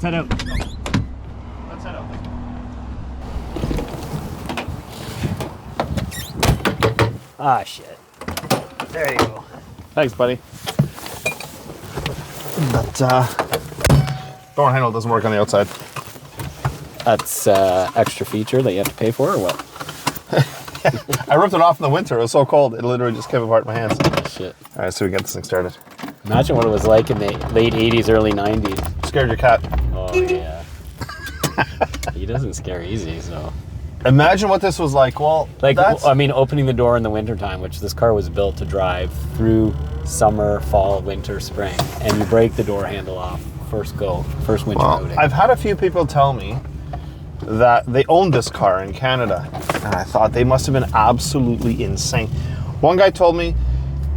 head out. Let's head out. Ah, shit. There you go. Thanks, buddy. But door handle doesn't work on the outside. That's extra feature that you have to pay for, or what? I ripped it off in the winter. It was so cold. It literally just came apart in my hands. Shit. All right, so we get this thing started. Imagine what it was like in the late 80s, early 90s. Scared your cat. Oh, yeah. He doesn't scare easy, so. Imagine what this was like. Well, Like, I mean, opening the door in the wintertime, which this car was built to drive through summer, fall, winter, spring, and you break the door handle off. First winter outing. I've had a few people tell me that they owned this car in Canada, and I thought they must have been absolutely insane. One guy told me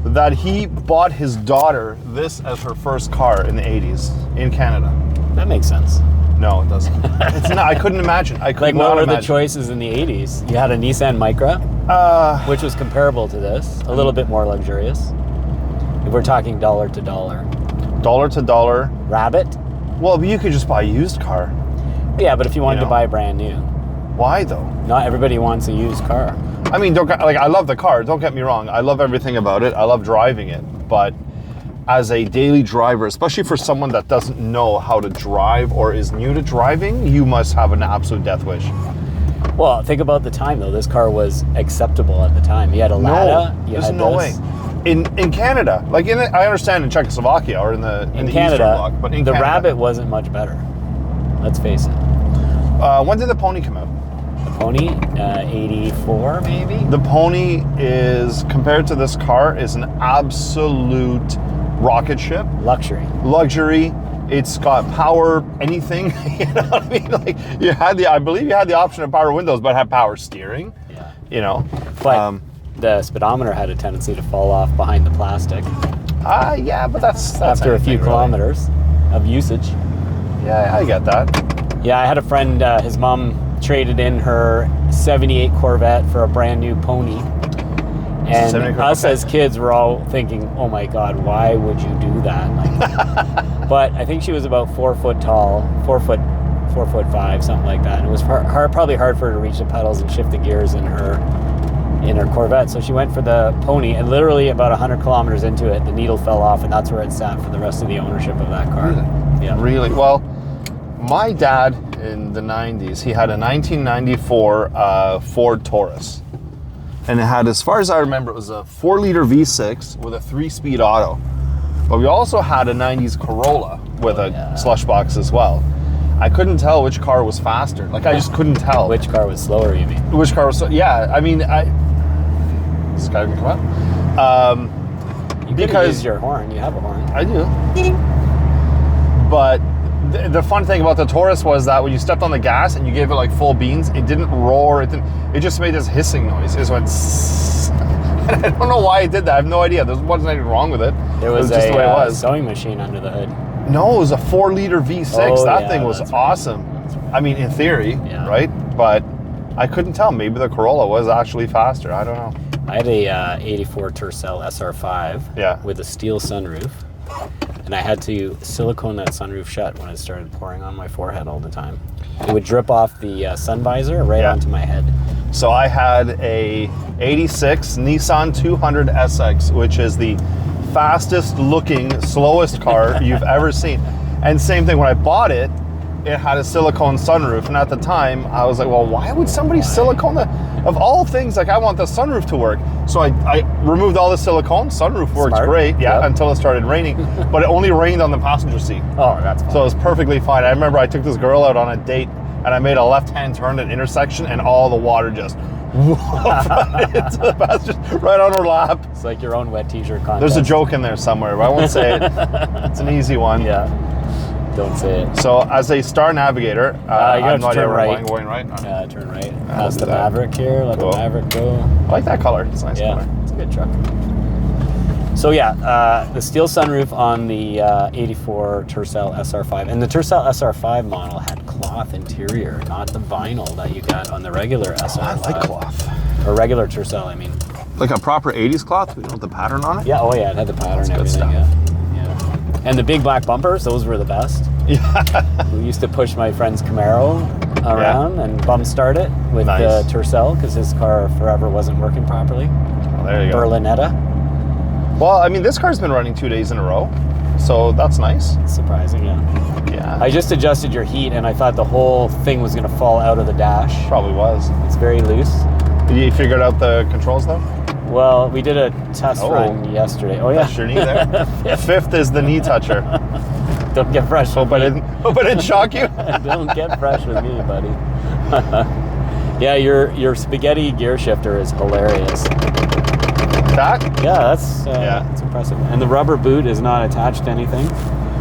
that he bought his daughter this as her first car in the 80s in Canada. That makes sense. No, it doesn't. It's not. I couldn't imagine. I could Like, not what were imagine. the choices in the 80s? You had a Nissan Micra, which was comparable to this, a little bit more luxurious. If we're talking dollar to dollar. Dollar to dollar. Rabbit? Well, but you could just buy a used car. Yeah, but if you wanted to buy brand new. Why though? Not everybody wants a used car. I mean, I love the car. Don't get me wrong. I love everything about it. I love driving it. But as a daily driver, especially for someone that doesn't know how to drive or is new to driving, you must have an absolute death wish. Well, think about the time though. This car was acceptable at the time. You had a Lada. There's no way. In Canada, like I understand in Czechoslovakia or in the Canada, Eastern Bloc, but in the Canada, Rabbit wasn't much better. Let's face it. When did the Pony come out? The Pony, 84 maybe? The Pony is, compared to this car, is an absolute rocket ship. Luxury. It's got power anything. You know what I mean? Like I believe you had the option of power windows, but it had power steering. Yeah. You know. But the speedometer had a tendency to fall off behind the plastic. Yeah, but that's after a few really. kilometers of usage. Yeah, I get that. Yeah, I had a friend, his mom traded in her 78 Corvette for a brand new Pony. And us as kids were all thinking, oh my God, why would you do that? Like, but I think she was about 4 foot tall, 4 foot 5, something like that. And it was probably hard for her to reach the pedals and shift the gears in her Corvette. So she went for the Pony, and literally about 100 kilometers into it, the needle fell off, and that's where it sat for the rest of the ownership of that car. Really? Yeah. Really? Well, my dad in the 90s, he had a 1994 Ford Taurus. And it had, as far as I remember, it was a 4-liter V6 with a 3-speed auto. But we also had a 90s Corolla with a slush box as well. I couldn't tell which car was faster. Like, I just couldn't tell. Which car was slower, you mean? Which car was yeah, I mean, is this guy gonna come up? You because use your horn. You have a horn. I do. But the fun thing about the Taurus was that when you stepped on the gas and you gave it like full beans, it didn't roar. It just made this hissing noise. It just went. And I don't know why it did that. I have no idea. There wasn't anything wrong with it. It was just the way it was. Sewing machine under the hood. No, it was a 4-liter V6. Oh, that thing was awesome. Right. I mean, in theory, right? But I couldn't tell. Maybe the Corolla was actually faster. I don't know. I had a 84 Tercel SR5 with a steel sunroof. And I had to silicone that sunroof shut when it started pouring on my forehead all the time. It would drip off the sun visor right onto my head. So I had a 86 Nissan 200 SX, which is the fastest looking, slowest car you've ever seen. And same thing, when I bought it, it had a silicone sunroof. And at the time, I was like, well, why would somebody silicone the... Of all things, like, I want the sunroof to work. So I removed all the silicone. Sunroof works great, until it started raining. But it only rained on the passenger seat. Oh, that's fine. So it was perfectly fine. I remember I took this girl out on a date, and I made a left-hand turn at an intersection, and all the water just into the passenger, right on her lap. It's like your own wet t-shirt contest. There's a joke in there somewhere, but I won't say it. It's an easy one. Yeah. Don't say it. So, as a star navigator, you have to turn right. Going right. Yeah, turn right. Past the Maverick here. Let the Maverick go. I like that color. It's a nice color. It's a good truck. So the steel sunroof on the 84 Tercel SR5, and the Tercel SR5 model had cloth interior, not the vinyl that you got on the regular SR5. I like cloth. Or regular Tercel, I mean. Like a proper 80s cloth with the pattern on it? Yeah. Oh yeah, it had the pattern and everything. Good stuff. Yeah. And the big black bumpers, those were the best. We used to push my friend's Camaro around and bum start it with the Tercel because his car forever wasn't working properly. Well, there you go. Berlinetta. Well, I mean, this car's been running 2 days in a row, so that's nice. It's surprising, yeah. Yeah. I just adjusted your heat, and I thought the whole thing was going to fall out of the dash. Probably was. It's very loose. Did you figure out the controls, though? Well, we did a test run yesterday. Oh, yeah. Touched your knee there? Fifth is the knee toucher. Don't get fresh with me. Hope I didn't shock you. Don't get fresh with me, buddy. Yeah, your spaghetti gear shifter is hilarious. That? Yeah, that's impressive. And the rubber boot is not attached to anything.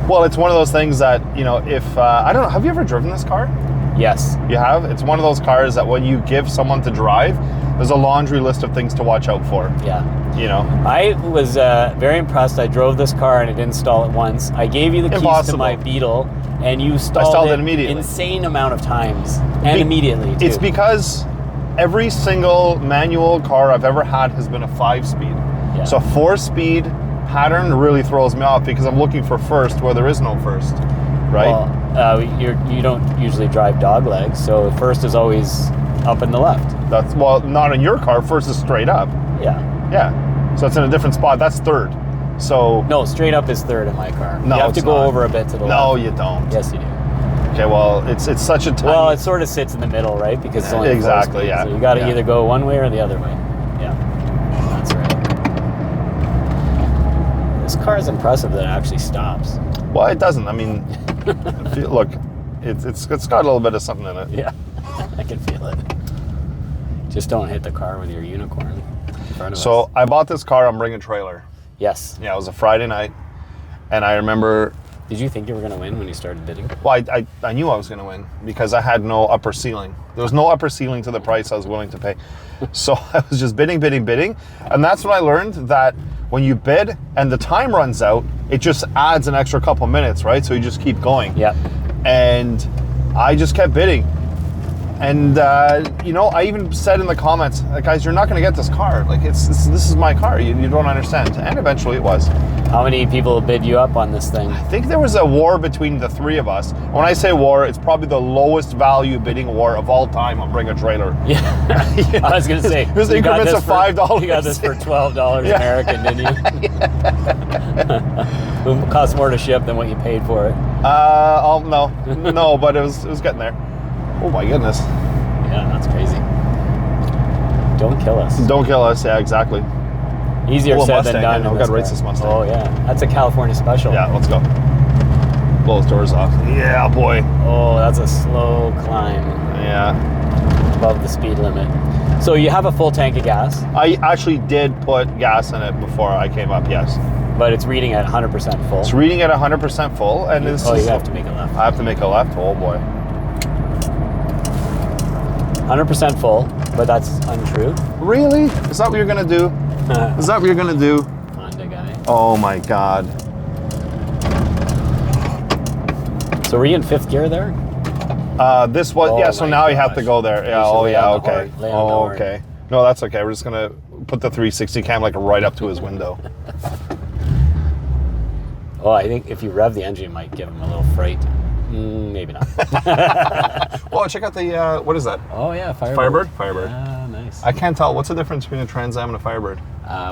Well, it's one of those things that, you know, if, I don't know, have you ever driven this car? Yes. You have? It's one of those cars that when you give someone to drive, there's a laundry list of things to watch out for. Yeah. You know? I was very impressed. I drove this car and I didn't install it once. I gave you the keys to my Beetle and you installed it immediately. Insane amount of times. And immediately, too. It's because every single manual car I've ever had has been a 5-speed. Yeah. So 4-speed pattern really throws me off because I'm looking for first where there is no first, right? Well, you don't usually drive dog legs, so first is always up and the left. That's, well, not in your car. First is straight up. Yeah. Yeah. So it's in a different spot. That's third. So no, straight up is third in my car. No, you have to go over a bit to the left. No, you don't. Yes, you do. Okay, well, it's such a tiny... Well, it sort of sits in the middle, right? Because it's only exactly, yeah. So you got to either go one way or the other way. Yeah, that's right. This car is impressive that it actually stops. Well, it doesn't. I mean, look, it's got a little bit of something in it. Yeah, I can feel it. Just don't hit the car with your unicorn in front of us. So I bought this car on Bring a Trailer. Yes. Yeah, it was a Friday night, and I remember... Did you think you were going to win when you started bidding? Well, I knew I was going to win because I had no upper ceiling. There was no upper ceiling to the price I was willing to pay. So I was just bidding. And that's when I learned that when you bid and the time runs out, it just adds an extra couple minutes, right? So you just keep going. Yeah. And I just kept bidding. And, you know, I even said in the comments, guys, you're not going to get this car. Like, this is my car. You don't understand. And eventually it was. How many people bid you up on this thing? I think there was a war between the three of us. When I say war, it's probably the lowest value bidding war of all time on Bring a Trailer. Yeah. I was going to say. It was increments of $5. You got this for $12 American, didn't you? It cost more to ship than what you paid for it. No, but it was getting there. Oh my goodness. Yeah, that's crazy. Don't kill us. Don't kill us, yeah, exactly. Easier said than done. We've got to race this Mustang. Oh yeah, that's a California special. Yeah, let's go. Blow those doors off. Yeah, boy. Oh, that's a slow climb. Yeah. Above the speed limit. So you have a full tank of gas? I actually did put gas in it before I came up, yes. But it's reading at 100% full? It's reading at 100% full. And you have to make a left. I have to make a left? Oh boy. 100% full, but that's untrue. Really? Is that what you're going to do? Is that what you're going to do? Honda guy. Oh my God. So were you in fifth gear there? This was, yeah, so now you have to go there. Yeah, oh yeah, okay. Oh, okay. No, that's okay. We're just going to put the 360 cam like right up to his window. Oh, I think if you rev the engine, it might give him a little fright. Maybe not. Well, check out the, what is that? Oh yeah, Firebird. Firebird. Ah, nice. I can't tell. What's the difference between a Trans Am and a Firebird?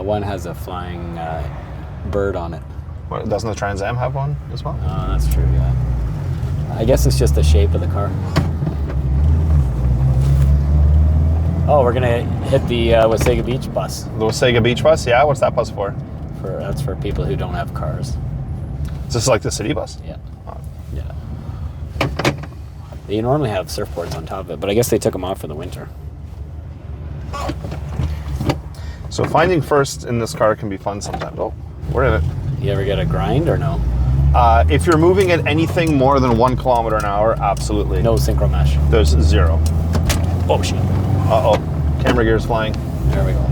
One has a flying bird on it. What, doesn't the Trans Am have one as well? Oh, that's true, yeah. I guess it's just the shape of the car. Oh, we're gonna hit the Wasaga Beach bus. The Wasaga Beach bus? Yeah, what's that bus for? That's for people who don't have cars. Is this like the city bus? Yeah. Oh. Yeah. They normally have surfboards on top of it, but I guess they took them off for the winter. So finding first in this car can be fun sometimes. Oh, we're in it. You ever get a grind or no? If you're moving at anything more than 1 kilometer an hour, absolutely. No synchro mesh. There's 0. Oh shit. Uh-oh. Camera gear's flying. There we go.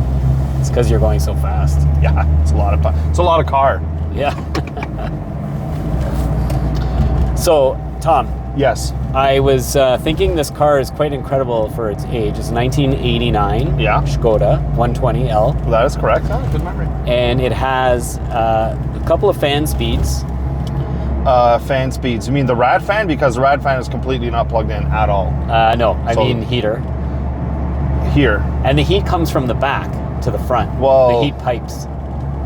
It's because you're going so fast. Yeah, it's a lot of fun. It's a lot of car. Yeah. So, Tom. Yes. I was thinking this car is quite incredible for its age. It's 1989. Yeah. Skoda 120L. That is correct. Oh, good memory. And it has a couple of fan speeds, fan speeds. You mean the rad fan? Because the rad fan is completely not plugged in at all. No, I mean heater. Here. And the heat comes from the back to the front. Well, the heat pipes.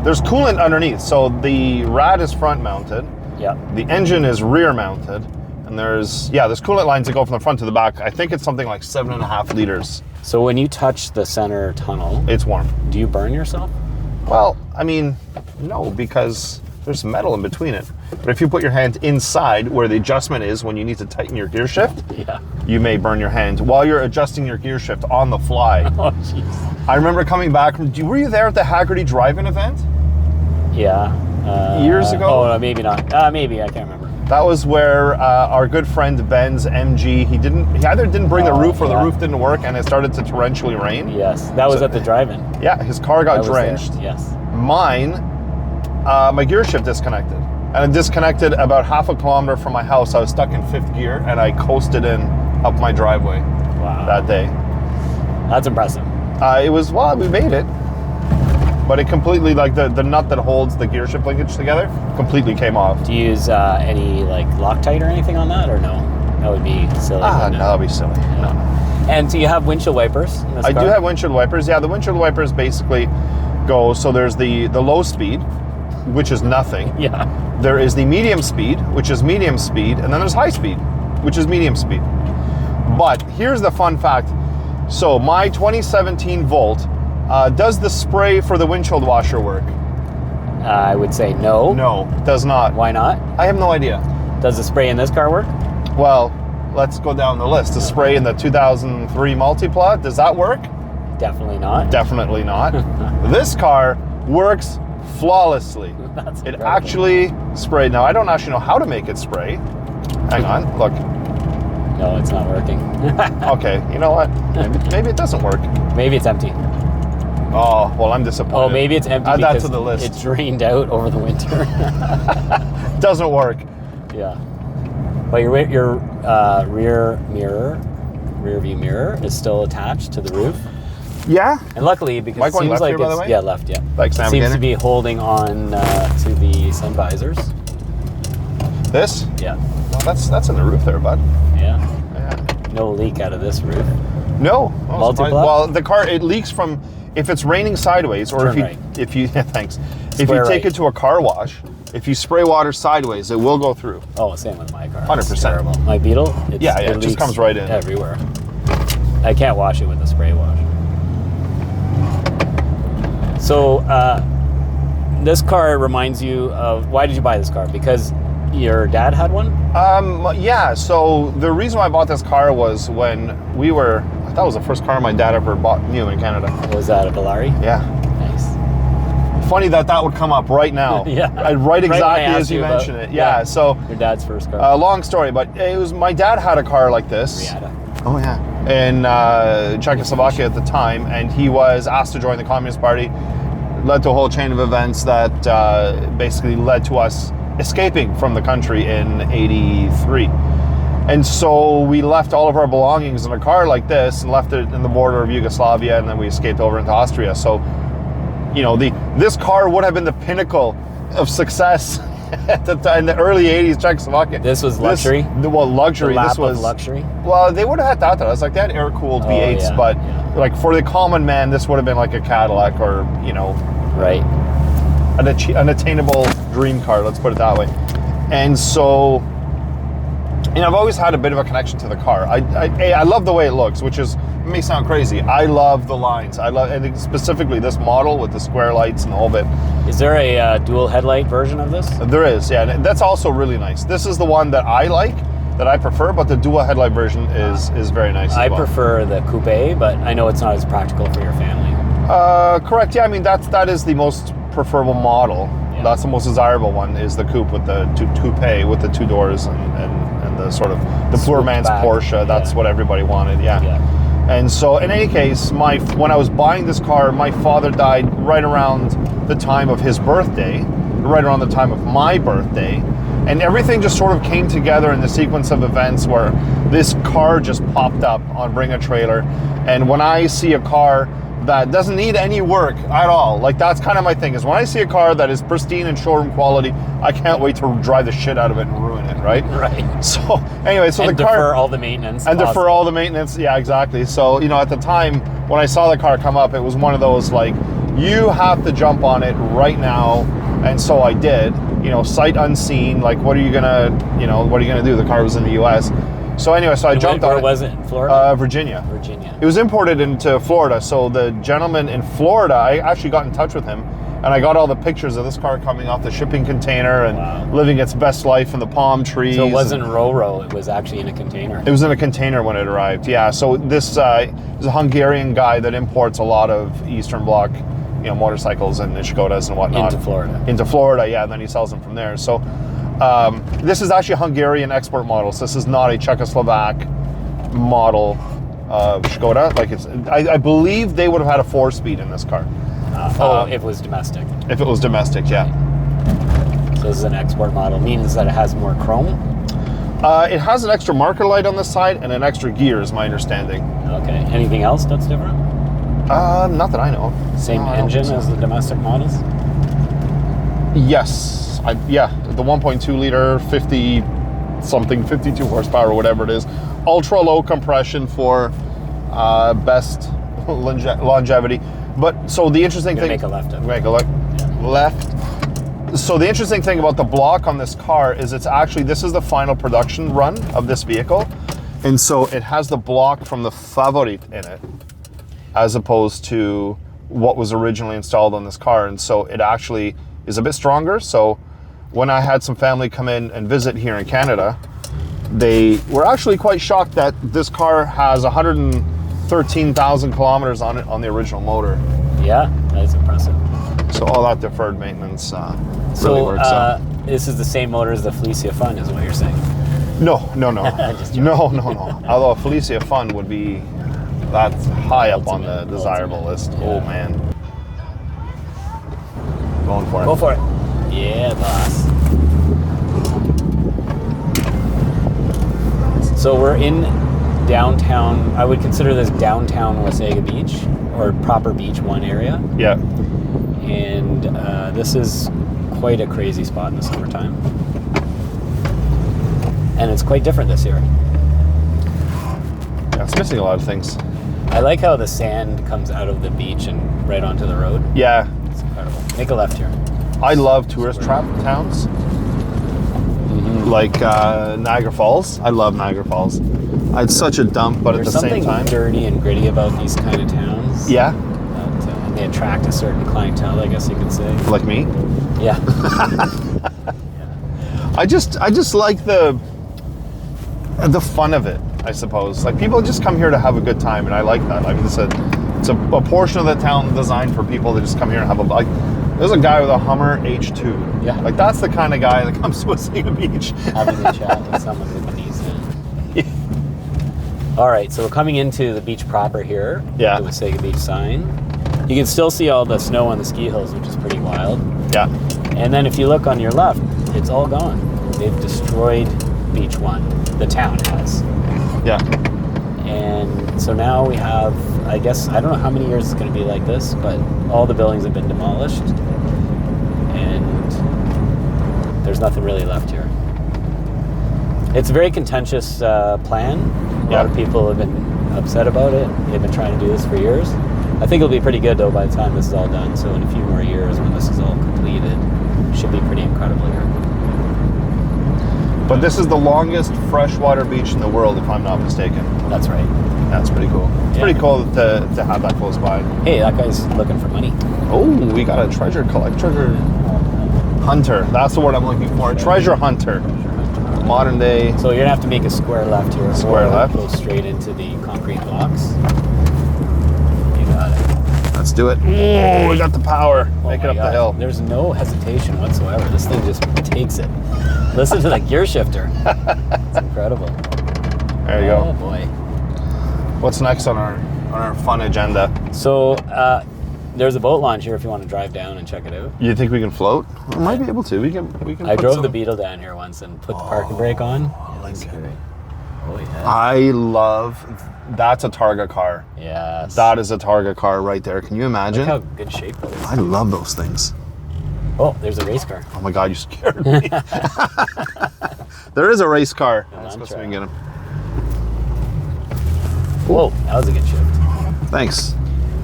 There's coolant underneath. So the rad is front mounted. Yeah. The engine is rear mounted. And there's coolant lines that go from the front to the back. I think it's something like 7.5 liters. So when you touch the center tunnel, it's warm. Do you burn yourself? Well, I mean, no, because there's metal in between it. But if you put your hand inside where the adjustment is when you need to tighten your gear shift, you may burn your hand while you're adjusting your gear shift on the fly. Oh, jeez. I remember coming back from, were you there at the Haggerty Drive-In event? Yeah. Years ago? Oh, maybe not. Maybe, I can't remember. That was where our good friend Ben's MG, he either didn't bring the roof or the roof didn't work and it started to torrentially rain. Yes, that was at the drive-in. Yeah, his car got drenched. Yes. Mine, my gear shift disconnected. And it disconnected about 0.5 kilometer from my house. I was stuck in 5th gear and I coasted up my driveway that day. That's impressive. We made it. But it completely, like the nut that holds the gear shift linkage together, completely came off. Do you use any like Loctite or anything on that, or no? That would be silly. No, that'd be silly. Yeah. No. And do you have windshield wipers in this car? I do have windshield wipers. Yeah, the windshield wipers basically go, so there's the low speed, which is nothing. Yeah. There is the medium speed, which is medium speed, and then there's high speed, which is medium speed. But here's the fun fact. So my 2017 Volt, does the spray for the windshield washer work? I would say no. No, it does not. Why not? I have no idea. Does the spray in this car work? Well, let's go down the list. The spray in the 2003 Multipla, does that work? Definitely not. Definitely not. This car works flawlessly. That's it incredible. actually sprayed. Now, I don't actually know how to make it spray. Hang on, look. No, it's not working. Okay, you know what? Maybe it doesn't work. Maybe it's empty. Oh, well, I'm disappointed. Oh, maybe it's empty Add that because to the list. it drained out over the winter. Doesn't work. Yeah. But your rear view mirror is still attached to the roof. Yeah. And luckily, because Am I it going seems left like here, by the way? left, yeah. Like Sam seems again? to be holding on to the sun visors. This? Yeah. No, that's in the roof there, bud. Yeah. Yeah. No leak out of this roof. No. Multipla? Well, the car, it leaks from, if it's raining sideways, or if you thanks. If you take it to a car wash, if you spray water sideways, it will go through. Oh, same with my car. 100%. It's terrible. My Beetle, it just comes right in. Everywhere. I can't wash it with a spray wash. So, this car reminds you of, why did you buy this car? Because your dad had one? Yeah, so the reason why I bought this car was when that was the first car my dad ever bought new in Canada. Was that a Valari? Yeah. Nice. Funny that would come up right now. Yeah. Right exactly as you mentioned it. Yeah, so. Your dad's first car. Long story, but it was, my dad had a car like this. Riata. Oh, yeah. In Czechoslovakia at the time, and he was asked to join the Communist Party. Led to a whole chain of events that basically led to us escaping from the country in '83. And so we left all of our belongings in a car like this and left it in the border of Yugoslavia, and then we escaped over into Austria. So, you know, this car would have been the pinnacle of success at the time, in the early '80s Czechoslovakia. This was luxury? Luxury. The lap this was of luxury? Well, they would have had that. It's like they had air-cooled V8s, but like for the common man, this would have been like a Cadillac or, you know, right, an attainable dream car, let's put it that way. And so, you know, I've always had a bit of a connection to the car. I love the way it looks, which is, it may sound crazy. I love the lines. And specifically this model with the square lights and the whole bit. Is there a dual headlight version of this? There is, yeah. And that's also really nice. This is the one that I like, that I prefer, but the dual headlight version is very nice as well. I prefer the coupe, but I know it's not as practical for your family. Correct, yeah. I mean, that is the most preferable model. Yeah. That's the most desirable one, is the coupe with the coupe with the two doors and the sort of the poor man's back. Porsche. That's what everybody wanted, yeah. And so, in any case, when I was buying this car, my father died right around the time of his birthday, right around the time of my birthday, and everything just sort of came together in the sequence of events where this car just popped up on Bring a Trailer. And when I see a car that doesn't need any work at all. Like, that's kind of my thing, is when I see a car that is pristine and showroom quality, I can't wait to drive the shit out of it and ruin it, right? Right. So anyway, so and the car... defer all the maintenance. And defer all the maintenance, yeah, exactly. So, you know, at the time, when I saw the car come up, it was one of those, like, you have to jump on it right now, and so I did. You know, sight unseen, like, what are you gonna do? The car was in the U.S., so anyway, so I jumped on it. Where was it? In Florida? Virginia. Virginia. It was imported into Florida. So the gentleman in Florida, I actually got in touch with him, and I got all the pictures of this car coming off the shipping container and living its best life in the palm trees. So it wasn't Ro-Ro, it was actually in a container. It was in a container when it arrived, yeah. So this is a Hungarian guy that imports a lot of Eastern Bloc, you know, motorcycles and Skodas and whatnot. Into Florida, yeah, and then he sells them from there. So this is actually a Hungarian export model. So this is not a Czechoslovak model of Skoda. Like, it's, I believe they would have had a 4-speed in this car. If it was domestic. If it was domestic, yeah. So this is an export model, means that it has more chrome? It has an extra marker light on the side and an extra gear, is my understanding. Okay. Anything else that's different? Not that I know of. Same engine as the domestic models? Yes. Yeah, the 1.2 liter, 52 horsepower, whatever it is. Ultra low compression for best longevity. But so the interesting thing... Make a left. Make a left. So the interesting thing about the block on this car is it's actually, this is the final production run of this vehicle. And so it has the block from the Favorit in it, as opposed to what was originally installed on this car. And so it actually is a bit stronger. So when I had some family come in and visit here in Canada, they were actually quite shocked that this car has 113,000 kilometers on it on the original motor. Yeah, that is impressive. So all that deferred maintenance really works out. This is the same motor as the Felicia Fun, is what you're saying? No. No. Although a Felicia Fun would be, that's high up on the desirable list. Yeah. Oh, man. Going for it. Go for it. Yeah, boss. So we're in downtown, I would consider this downtown Wasaga Beach, or proper Beach 1 area. Yeah. And this is quite a crazy spot in the summertime. And it's quite different this year. Yeah, it's missing a lot of things. I like how the sand comes out of the beach and right onto the road. Yeah. It's incredible. Make a left here. I love tourist trap towns. Like Niagara Falls. I love Niagara Falls. It's such a dump, but There's at the same time... There's something dirty and gritty about these kind of towns. Yeah. And they attract a certain clientele, I guess you could say. Like me? Yeah. I just like the fun of it, I suppose. Like, people just come here to have a good time, and I like that. I mean, it's a portion of the town designed for people to just come here and have a... Like, there's a guy with a Hummer H2. Yeah. Like, that's the kind of guy that comes to Wasaga Beach. Having a chat with someone with the knees in. Yeah. All right, so we're coming into the beach proper here. Yeah. The Wasaga Beach sign. You can still see all the snow on the ski hills, which is pretty wild. Yeah. And then if you look on your left, it's all gone. They've destroyed Beach 1. The town has. Yeah. And so now we have, I guess, I don't know how many years it's going to be like this, but all the buildings have been demolished. And there's nothing really left here. It's a very contentious plan. A lot of people have been upset about it. They've been trying to do this for years. I think it'll be pretty good, though, by the time this is all done. So in a few more years, when this is all completed, it should be pretty incredible here. But this is the longest freshwater beach in the world, if I'm not mistaken. That's right. That's pretty cool. It's pretty cool to have that close by. Hey, that guy's looking for money. Oh, we got a treasure hunter. That's the word I'm looking for. A treasure hunter. Modern day. So you're gonna have to make a square left here. Square left. Go straight into the concrete blocks. You got it. Let's do it. Oh, we got the power. Make it up the hill. There's no hesitation whatsoever. This thing just takes it. Listen to that gear shifter. It's incredible. There you go. Oh boy. What's next on our fun agenda? So there's a boat launch here if you want to drive down and check it out. You think we can float? We might be able to. We can. I drove the Beetle down here once and put the parking brake on. It was great. Oh, yeah. That's a Targa car. Yes. That is a Targa car right there. Can you imagine? Look how good shape that is. I love those things. Oh, there's a race car. Oh my God, you scared me. There is a race car. Let's go see if we can get him. Whoa, that was a good shift. Thanks.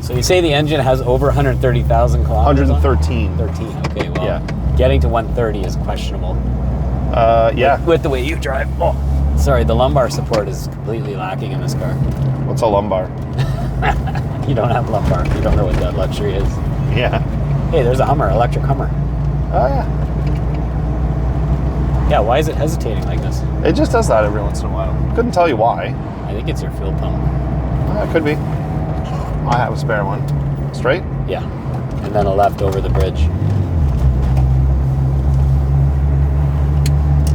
So you say the engine has over 130,000 kilometers? 113. 13, okay, well, Yeah. getting to 130 is questionable. Yeah. With the way you drive. Oh, sorry, the lumbar support is completely lacking in this car. What's a lumbar? You don't have lumbar. You don't know what that luxury is. Yeah. Hey, there's a Hummer, electric Hummer. Oh, yeah. Yeah, why is it hesitating like this? It just does that every once in a while. Couldn't tell you why. I think it's your fuel pump. It could be. I have a spare one. Straight? Yeah, and then a left over the bridge.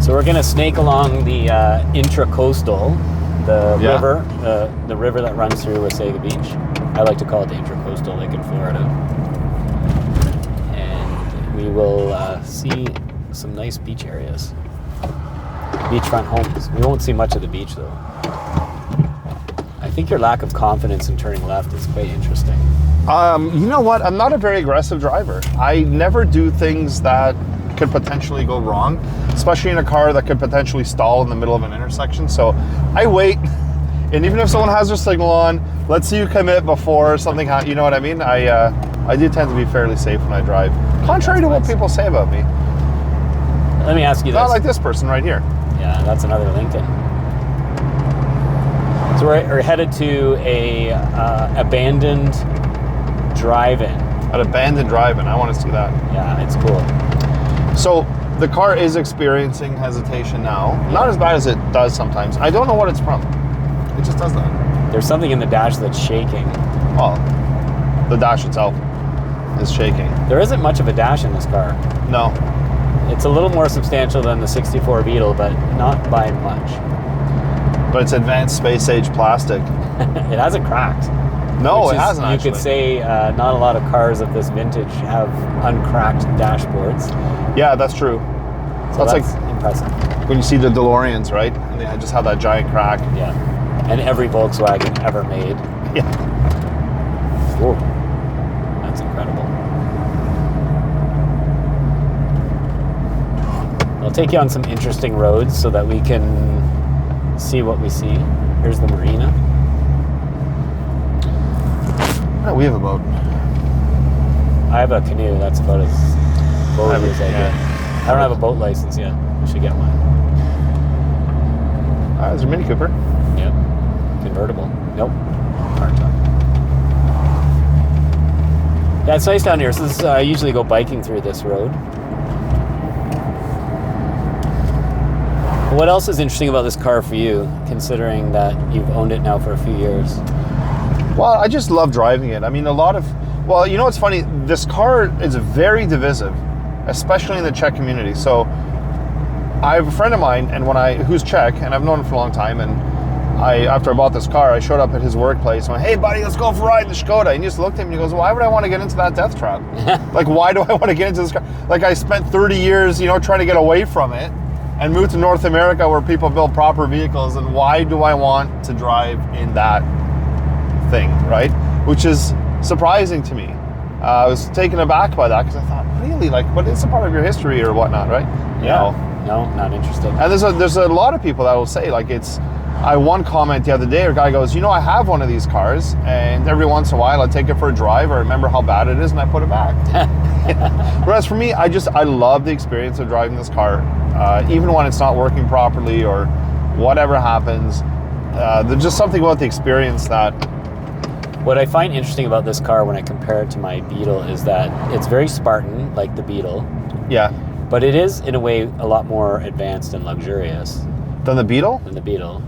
So we're gonna snake along the intracoastal, the river that runs through Wasaga Beach. I like to call it the intracoastal Lake in Florida. And we will see some nice beach areas. Beachfront homes. We won't see much of the beach though. I think your lack of confidence in turning left is quite interesting. You know what? I'm not a very aggressive driver. I never do things that could potentially go wrong, especially in a car that could potentially stall in the middle of an intersection. So I wait, and even if someone has their signal on, let's see you commit before something happens. You know what I mean? I do tend to be fairly safe when I drive, contrary to what people say about me. Let me ask you this. Not like this person right here. Yeah, that's another Lincoln. So we're headed to a abandoned drive-in. An abandoned drive-in. I want to see that. Yeah, it's cool. So the car is experiencing hesitation now. Not as bad as it does sometimes. I don't know what it's from. It just does that. There's something in the dash that's shaking. Well, the dash itself is shaking. There isn't much of a dash in this car. No. It's a little more substantial than the 64 Beetle, but not by much. But it's advanced space-age plastic. It hasn't cracked. No, it hasn't You actually. could say not a lot of cars of this vintage have uncracked dashboards. Yeah, that's true. So that's like impressive. when you see the DeLoreans, right? And they just have that giant crack. Yeah. And every Volkswagen ever made. Yeah. Whoa. That's incredible. I'll take you on some interesting roads so that we can see what we see. Here's the marina. Oh, we have a boat. I have a canoe. That's about as boaty as I get. I don't have a boat license yet. I should get one. There's a Mini Cooper. Yep. Convertible. Nope. Hard top. Yeah, it's nice down here. So I usually go biking through this road. What else is interesting about this car for you, considering that you've owned it now for a few years? Well, I just love driving it. I mean, well, you know what's funny? This car is very divisive, especially in the Czech community. So I have a friend of mine who's Czech, and I've known him for a long time, and after I bought this car, I showed up at his workplace and went, "Hey buddy, let's go for a ride in the Skoda." And he just looked at me and he goes, "Why would I want to get into that death trap? Like, why do I want to get into this car? Like, I spent 30 years, trying to get away from it and moved to North America where people build proper vehicles, and why do I want to drive in that thing," right? Which is surprising to me. I was taken aback by that because I thought, really, but it's a part of your history or whatnot, right? Yeah. No, not interested. And there's a lot of people that will say, one comment the other day, a guy goes, I have one of these cars, and every once in a while I take it for a drive, or remember how bad it is, and I put it back. Whereas for me, I love the experience of driving this car, even when it's not working properly or whatever happens. There's just something about the experience that... What I find interesting about this car when I compare it to my Beetle is that it's very Spartan, like the Beetle. Yeah. But it is, in a way, a lot more advanced and luxurious. Than the Beetle? Than the Beetle.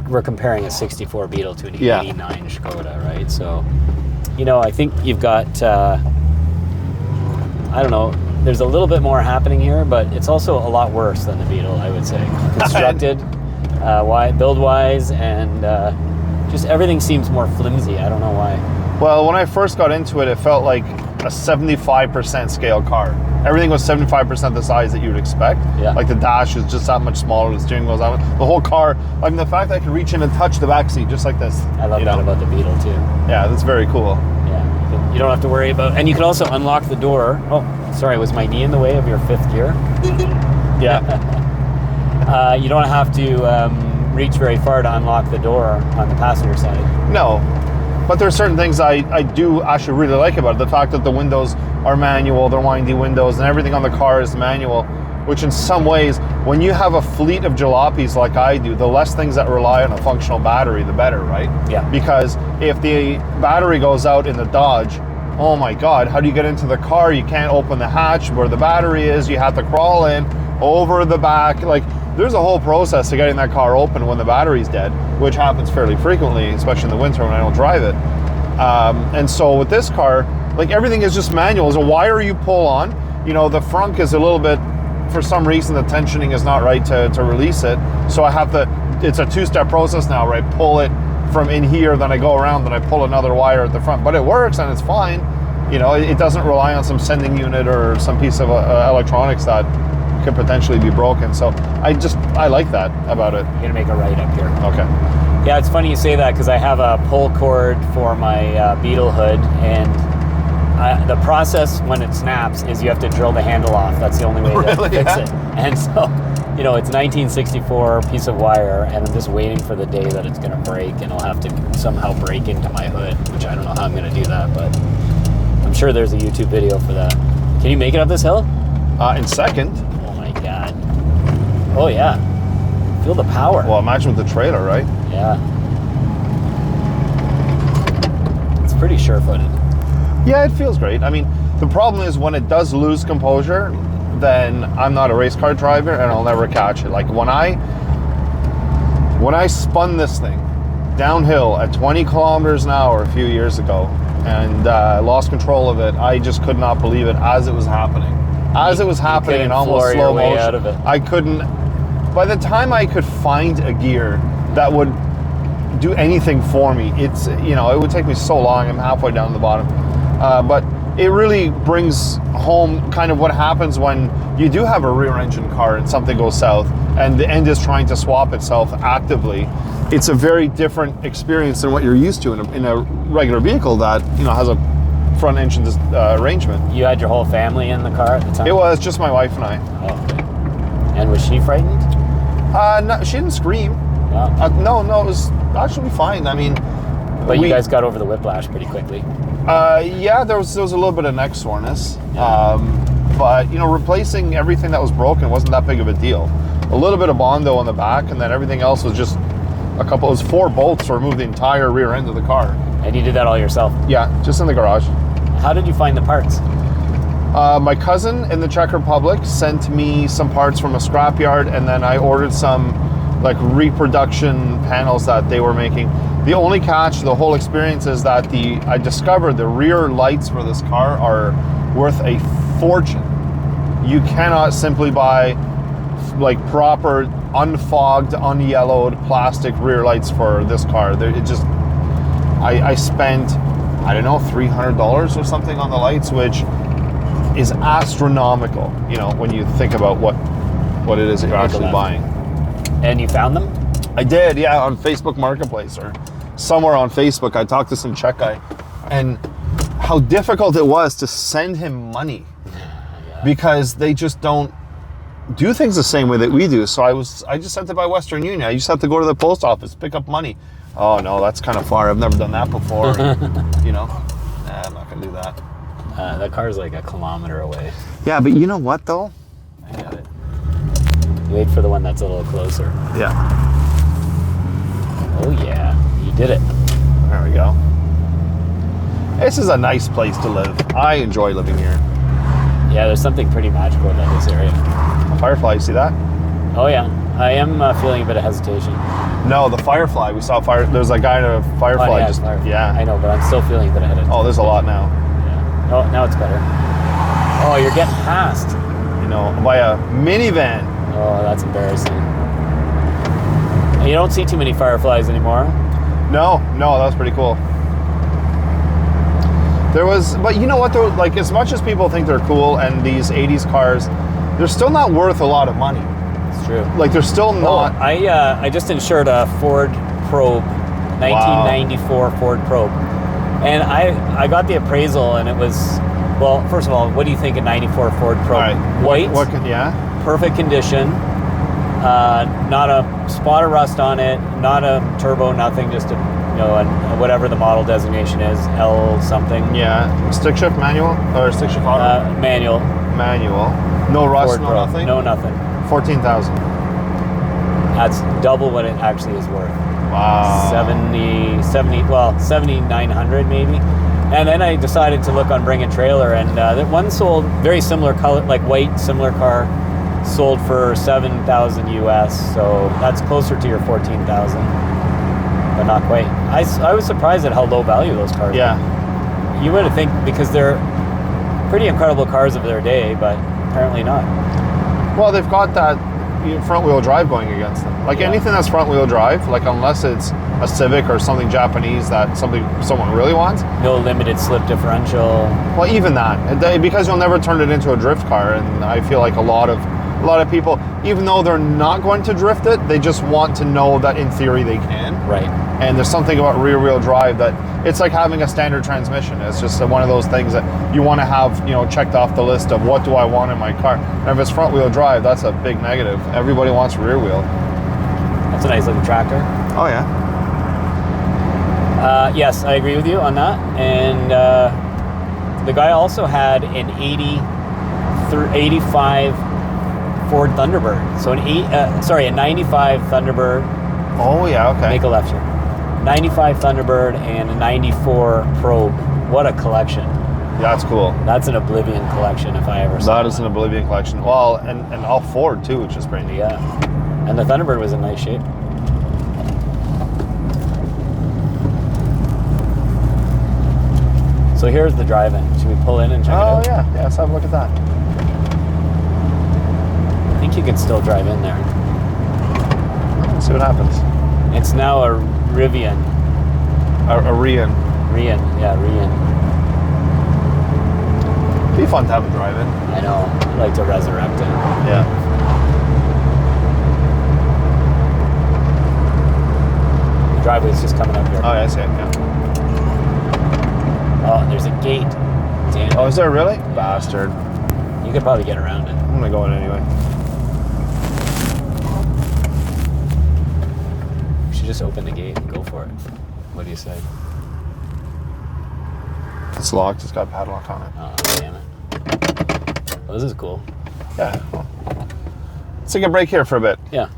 We're comparing a 64 Beetle to an 89 Skoda, right? So, I think you've got, I don't know, there's a little bit more happening here, but it's also a lot worse than the Beetle, I would say. Constructed, build-wise, and just everything seems more flimsy. I don't know why. Well, when I first got into it, it felt like a 75% scale car. Everything was 75% the size that you would expect. Yeah. Like the dash is just that much smaller, the steering wheel's that much. The whole car, I mean, the fact that I could reach in and touch the back seat just like this. I love that about the Beetle too. Yeah, that's very cool. Yeah, you don't have to worry about, and you can also unlock the door. Oh, sorry, was my knee in the way of your fifth gear? Yeah. You don't have to reach very far to unlock the door on the passenger side. No, but there are certain things I do actually really like about it. The fact that the windows are manual, they're windy windows, and everything on the car is manual, which in some ways, when you have a fleet of jalopies like I do, the less things that rely on a functional battery, the better, right? Yeah. Because if the battery goes out in the Dodge, oh my God, how do you get into the car? You can't open the hatch where the battery is. You have to crawl in over the back. Like, there's a whole process to getting that car open when the battery's dead, which happens fairly frequently, especially in the winter when I don't drive it. And so with this car, like, everything is just manual. There's a wire you pull on. You know, the frunk is a little bit, for some reason, the tensioning is not right to release it. So I have to, it's a two-step process now, where I pull it from in here, then I go around, then I pull another wire at the front. But it works and it's fine. You know, it doesn't rely on some sending unit or some piece of electronics that could potentially be broken. So I like that about it. You're gonna make a right up here. Okay. Yeah, it's funny you say that because I have a pull cord for my Beetle hood, and the process when it snaps is you have to drill the handle off. That's the only way to fix it. And so, you know, it's 1964 piece of wire, and I'm just waiting for the day that it's going to break, and I'll have to somehow break into my hood, which I don't know how I'm going to do that, but I'm sure there's a YouTube video for that. Can you make it up this hill? In second. Oh my God. Oh yeah. Feel the power. Well, imagine with the trailer, right? Yeah. It's pretty sure-footed. Yeah, it feels great. I mean, the problem is when it does lose composure, then I'm not a race car driver and I'll never catch it. Like when I spun this thing downhill at 20 kilometers an hour a few years ago and lost control of it, I just could not believe it as it was happening. As it was happening in almost slow motion, out of it. I couldn't. By the time I could find a gear that would do anything for me, it's, you know, it would take me so long. I'm halfway down the bottom. But it really brings home kind of what happens when you do have a rear engine car and something goes south and the end is trying to swap itself actively. It's a very different experience than what you're used to in a regular vehicle that, you know, has a front engine arrangement. You had your whole family in the car at the time? It was just my wife and I. Oh, okay. And was she frightened? No, she didn't scream. Wow. No, it was actually fine. I mean, but you guys got over the whiplash pretty quickly. Yeah, there was a little bit of neck soreness. Yeah. But, you know, replacing everything that was broken wasn't that big of a deal. A little bit of Bondo on the back, and then everything else was just it was 4 bolts to remove the entire rear end of the car. And you did that all yourself? Yeah, just in the garage. How did you find the parts? My cousin in the Czech Republic sent me some parts from a scrapyard, and then I ordered some like reproduction panels that they were making. The only catch to the whole experience is that I discovered the rear lights for this car are worth a fortune. You cannot simply buy like proper unfogged, unyellowed plastic rear lights for this car. I spent, I don't know, $300 or something on the lights, which is astronomical, you know, when you think about what it is that you're actually buying. And you found them? I did, yeah, on Facebook Marketplace or somewhere on Facebook. I talked to some Czech guy, and how difficult it was to send him money because they just don't do things the same way that we do. So I just sent it by Western Union. I just have to go to the post office, pick up money. Oh no, that's kind of far. I've never done that before. You know, I'm not gonna do that. That car's like a kilometer away. Yeah, but you know what though? I got it. You wait for the one that's a little closer. Yeah. Oh yeah, you did it. There we go. This is a nice place to live. I enjoy living here. Yeah, there's something pretty magical about this area. A Firefly, you see that? Oh yeah, I am feeling a bit of hesitation. No, the Firefly. We saw there's a guy in a Firefly. Yeah, I know, but I'm still feeling a bit of hesitation. Oh, there's a lot now. Yeah. Oh, now it's better. Oh, you're getting passed. You know, by a minivan. Oh, that's embarrassing. You don't see too many Fireflies anymore. No, that was pretty cool. But you know what though? Like as much as people think they're cool, and these '80s cars, they're still not worth a lot of money. It's true. Like they're still not. I just insured a Ford Probe, 1994 Ford Probe, and I got the appraisal, and it was, well, first of all, what do you think of '94 Ford Probe? All right. White, Yeah. perfect condition, not a spot of rust on it, not a turbo, nothing, just whatever the model designation is, L something. Yeah. Stick shift manual or stick shift auto? Manual. Manual. No rust, Ford no Probe. nothing. No nothing. 14,000. That's double what it actually is worth. Wow. 7,900 maybe. And then I decided to look on Bring a Trailer, and that one sold very similar color, like white, similar car, sold for 7,000 US. So that's closer to your 14,000, but not quite. I was surprised at how low value those cars are. Yeah. You would think, because they're pretty incredible cars of their day, but apparently not. Well, they've got that front-wheel drive going against them. Like anything that's front-wheel drive, like unless it's a Civic or something Japanese that someone really wants. No limited slip differential. Well, even that, because you'll never turn it into a drift car, and I feel like a lot of people, even though they're not going to drift it, they just want to know that in theory they can. Right. And there's something about rear-wheel drive that it's like having a standard transmission. It's just one of those things that you want to have, checked off the list of what do I want in my car. And if it's front-wheel drive, that's a big negative. Everybody wants rear-wheel. That's a nice looking tractor. Oh yeah. Yes, I agree with you on that. And the guy also had an 85 Ford Thunderbird. So a 95 Thunderbird. Oh yeah, okay. Make a left here. 95 Thunderbird and a 94 Probe. What a collection. Yeah, that's cool. That's an Oblivion collection if I ever saw that. That is an Oblivion collection. Well, and all Ford too, which is pretty neat. Yeah. And the Thunderbird was in nice shape. So here's the drive-in. Should we pull in and check it out? Oh yeah, let's have a look at that. I think you can still drive in there. Let's see what happens. It's now a Rivian. A Rian. Rian, yeah, Rian. It'd be fun to have a drive-in. I know. I'd like to resurrect it. Yeah. The driveway's just coming up here. Oh yeah, I see it, yeah. Oh, there's a gate. Damn. Oh, is there really? Bastard. You could probably get around it. I'm gonna go in anyway. Just open the gate and go for it. What do you say? It's locked. It's got a padlock on it. Oh, damn it. Well, this is cool. Yeah. Let's take a break here for a bit. Yeah.